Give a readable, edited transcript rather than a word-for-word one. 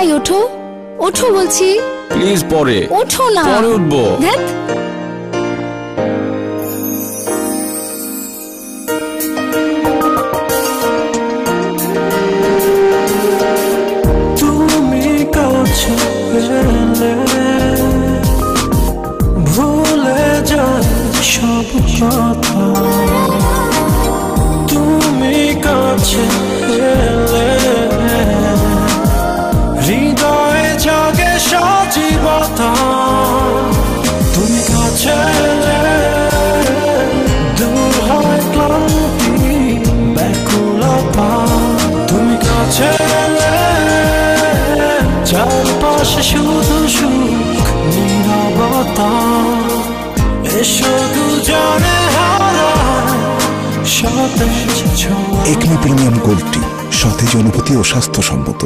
এই ওঠো, ওঠো বলছি। প্লিজ পরে। ওঠো না। পরে উঠবো। ধ্যাৎ। তুমি কাছে এলে ভুলে যাই সব কথা, তুমি কাছে এলে হৃদয়ে জাগে সজীবতা, তুমি কাছে এলে দূর হয় ক্লান্তি ব্যাকুলতা, তুমি কাছে এলে চারপাশে শুধু সুখ নীরবতা, এসো দুজনে হারায় সতেজ ছোঁয়া। একমি প্রিমিয়াম গোল্ড টি, সতেজ অনুভূতি ও স্বাস্থ্যসম্মত।